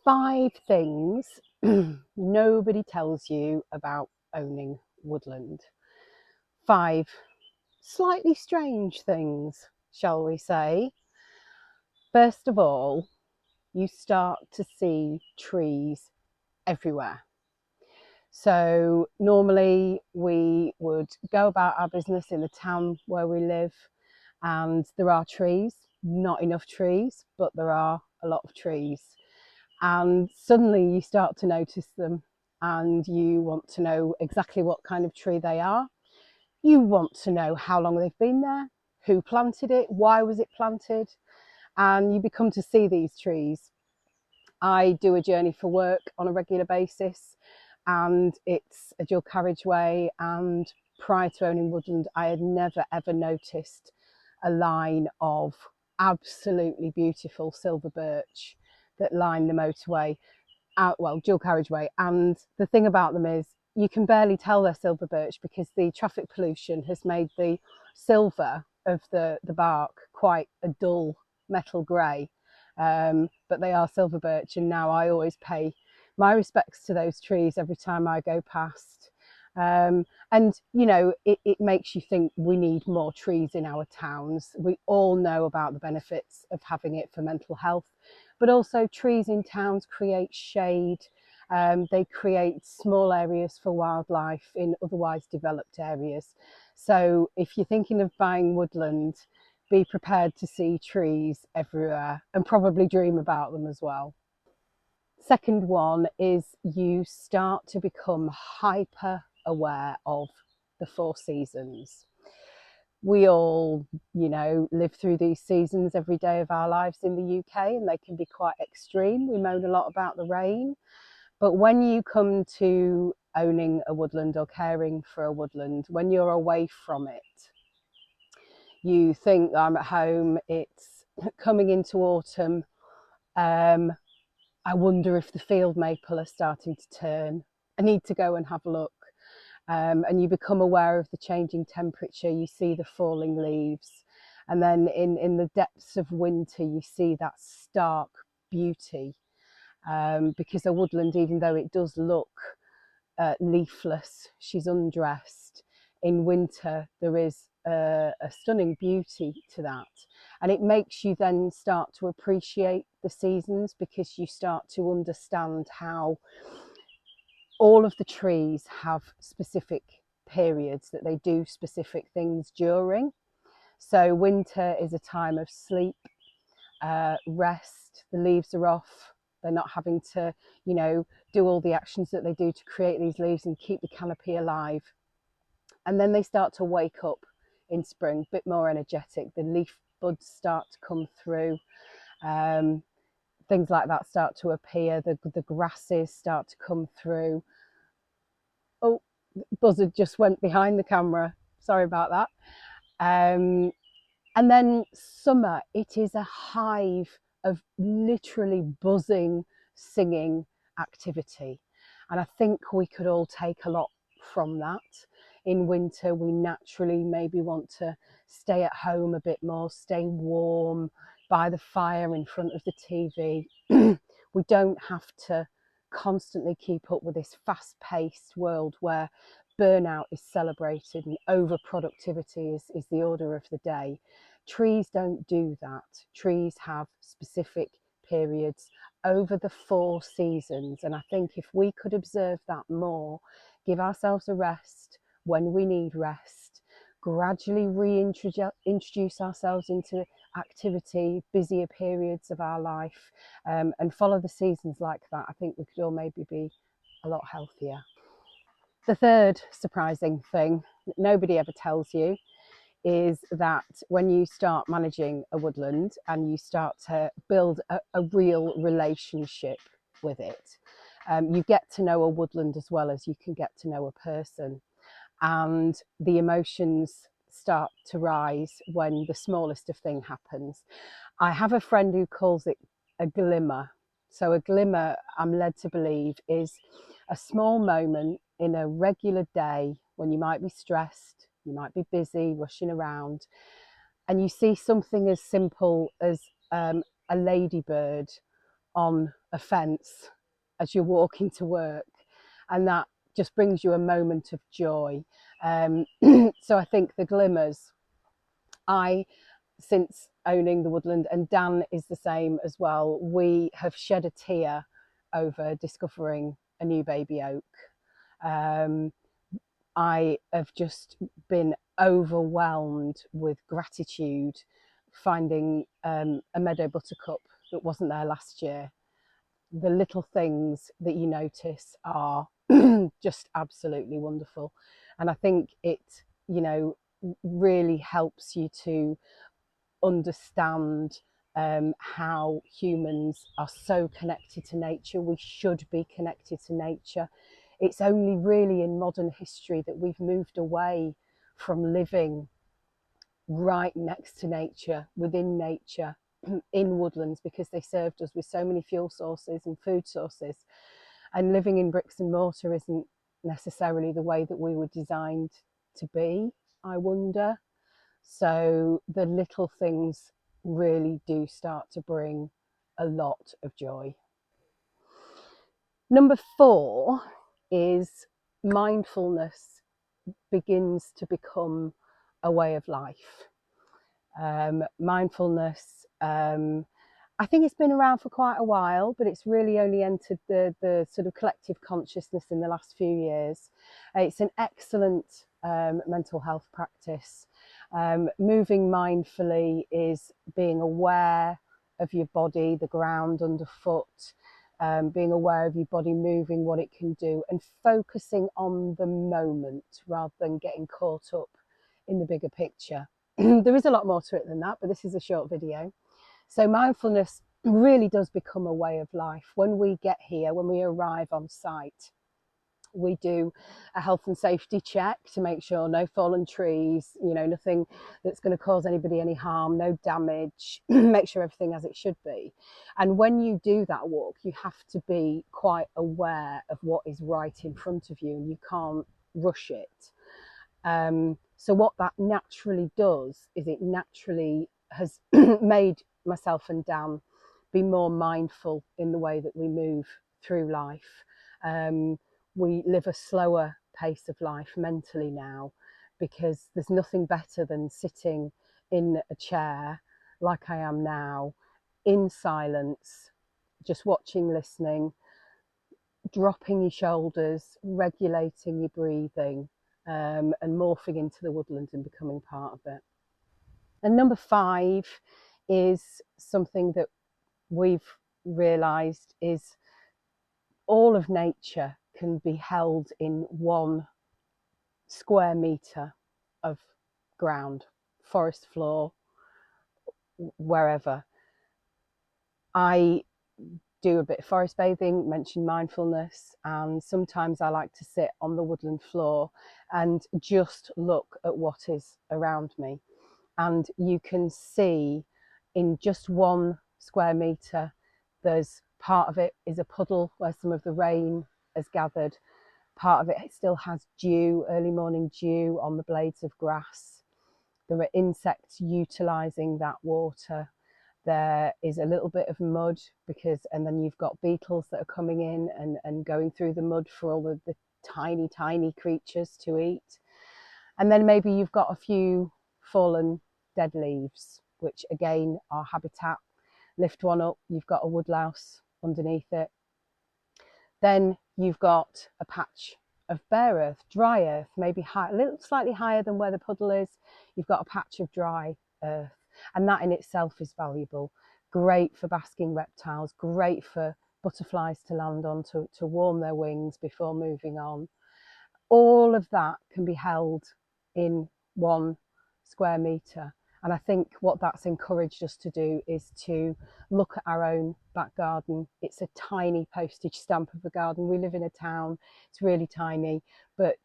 5 things nobody tells you about owning woodland. 5 slightly strange things, shall we say. First of all, you start to see trees everywhere. So normally we would go about our business in the town where we live, and there are trees, not enough trees, but there are a lot of trees. And suddenly you start to notice them and you want to know exactly what kind of tree they are. You want to know how long they've been there, who planted it, why was it planted, and you become to see these trees. I do a journey for work on a regular basis, and it's a dual carriageway, and prior to owning woodland I had never ever noticed a line of absolutely beautiful silver birch that line the motorway out, well, dual carriageway. And the thing about them is you can barely tell they're silver birch because the traffic pollution has made the silver of the bark quite a dull metal grey, but they are silver birch, and now I always pay my respects to those trees every time I go past. And you know, it makes you think we need more trees in our towns. We all know about the benefits of having it for mental health, but also trees in towns create shade. They create small areas for wildlife in otherwise developed areas. So if you're thinking of buying woodland, be prepared to see trees everywhere and probably dream about them as well. Second one is you start to become hyper aware of the 4 seasons. We all, you know, live through these seasons every day of our lives in the UK, and they can be quite extreme. We moan a lot about the rain, but when you come to owning a woodland or caring for a woodland, when you're away from it, you think, I'm at home, it's coming into autumn. I wonder if the field maple are starting to turn. I need to go and have a look. And you become aware of the changing temperature. You see the falling leaves. And then in the depths of winter, you see that stark beauty. Because a woodland, even though it does look leafless, she's undressed. In winter, there is a stunning beauty to that. And it makes you then start to appreciate the seasons, because you start to understand how all of the trees have specific periods that they do specific things during. So winter is a time of sleep, rest, the leaves are off, they're not having to, you know, do all the actions that they do to create these leaves and keep the canopy alive. And then they start to wake up in spring, a bit more energetic. The leaf buds start to come through. Things like that start to appear. The grasses start to come through. Oh, buzzard just went behind the camera. Sorry about that. And then summer, it is a hive of literally buzzing, singing activity. And I think we could all take a lot from that. In winter, we naturally maybe want to stay at home a bit more, stay warm by the fire in front of the TV. We don't have to constantly keep up with this fast-paced world where burnout is celebrated and overproductivity is the order of the day. Trees don't do that. Trees have specific periods over the 4 seasons. And I think if we could observe that more, give ourselves a rest when we need rest, gradually reintroduce ourselves into activity, busier periods of our life, and follow the seasons like that, I think we could all maybe be a lot healthier. The third surprising thing that nobody ever tells you is that when you start managing a woodland and you start to build a real relationship with it, you get to know a woodland as well as you can get to know a person. And the emotions start to rise when the smallest of thing happens. I have a friend who calls it a glimmer. So a glimmer, I'm led to believe, is a small moment in a regular day when you might be stressed, you might be busy, rushing around, and you see something as simple as a ladybird on a fence as you're walking to work, and that just brings you a moment of joy. So I think the glimmers, since owning the Woodland, and Dan is the same as well, we have shed a tear over discovering a new baby oak. I have just been overwhelmed with gratitude finding a meadow buttercup that wasn't there last year. The little things that you notice are just absolutely wonderful. And I think it, really helps you to understand how humans are so connected to nature. We should be connected to nature. It's only really in modern history that we've moved away from living right next to nature, within nature, in woodlands, because they served us with so many fuel sources and food sources. And living in bricks and mortar isn't necessarily the way that we were designed to be, I wonder. So the little things really do start to bring a lot of joy. Number 4 is mindfulness begins to become a way of life. Mindfulness, I think it's been around for quite a while, but it's really only entered the sort of collective consciousness in the last few years. It's an excellent mental health practice. Moving mindfully is being aware of your body, the ground underfoot, being aware of your body moving, what it can do, and focusing on the moment rather than getting caught up in the bigger picture. There is a lot more to it than that, but this is a short video. So mindfulness really does become a way of life. When we get here, when we arrive on site, we do a health and safety check to make sure no fallen trees, nothing that's going to cause anybody any harm, no damage, make sure everything as it should be. And when you do that walk, you have to be quite aware of what is right in front of you, and you can't rush it. So what that naturally does is it naturally has made myself and Dan be more mindful in the way that we move through life. We live a slower pace of life mentally now, because there's nothing better than sitting in a chair like I am now, in silence, just watching, listening, dropping your shoulders, regulating your breathing, and morphing into the woodland and becoming part of it. And number 5 is something that we've realised is all of nature can be held in 1 square metre of ground, forest floor, wherever. I do a bit of forest bathing, mention mindfulness, and sometimes I like to sit on the woodland floor and just look at what is around me. And you can see in just 1 square metre, there's part of it is a puddle where some of the rain has gathered. Part of it still has dew, early morning dew on the blades of grass. There are insects utilising that water. There is a little bit of mud, and then you've got beetles that are coming in and going through the mud for all the tiny, tiny creatures to eat. And then maybe you've got a few fallen dead leaves, which again are habitat. Lift one up, you've got a woodlouse underneath it. Then you've got a patch of bare earth, dry earth, maybe high, a little slightly higher than where the puddle is. You've got a patch of dry earth, and that in itself is valuable. Great for basking reptiles, great for butterflies to land on to warm their wings before moving on. All of that can be held in 1 square metre. And I think what that's encouraged us to do is to look at our own back garden. It's a tiny postage stamp of a garden. We live in a town, it's really tiny, but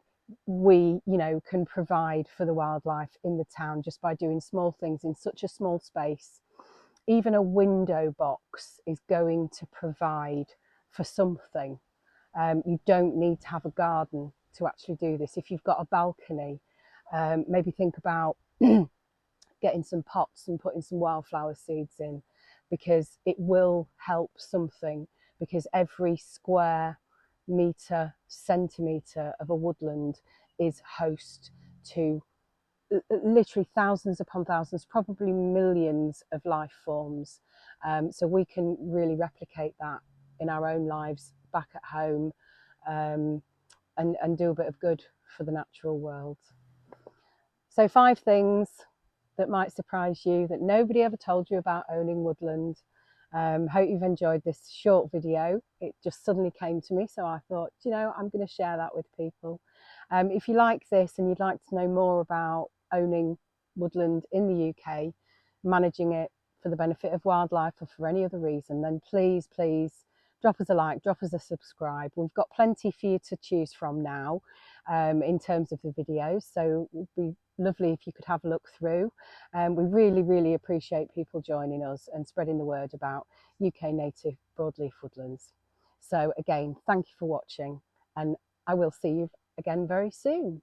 we, can provide for the wildlife in the town just by doing small things in such a small space. Even a window box is going to provide for something. You don't need to have a garden to actually do this. If you've got a balcony, maybe think about getting some pots and putting some wildflower seeds in. because it will help something, because every square metre, centimetre of a woodland is host to literally thousands upon thousands, probably millions of life forms. So we can really replicate that in our own lives back at home, and do a bit of good for the natural world. So 5 things that might surprise you that nobody ever told you about owning woodland. Hope you've enjoyed this short video. It just suddenly came to me, so I thought, you know, I'm going to share that with people. If you like this and you'd like to know more about owning woodland in the UK, managing it for the benefit of wildlife or for any other reason, then please drop us a like, drop us a subscribe. We've got plenty for you to choose from now, in terms of the videos, so it would be lovely if you could have a look through. We really appreciate people joining us and spreading the word about UK native broadleaf woodlands. So again, thank you for watching, and I will see you again very soon.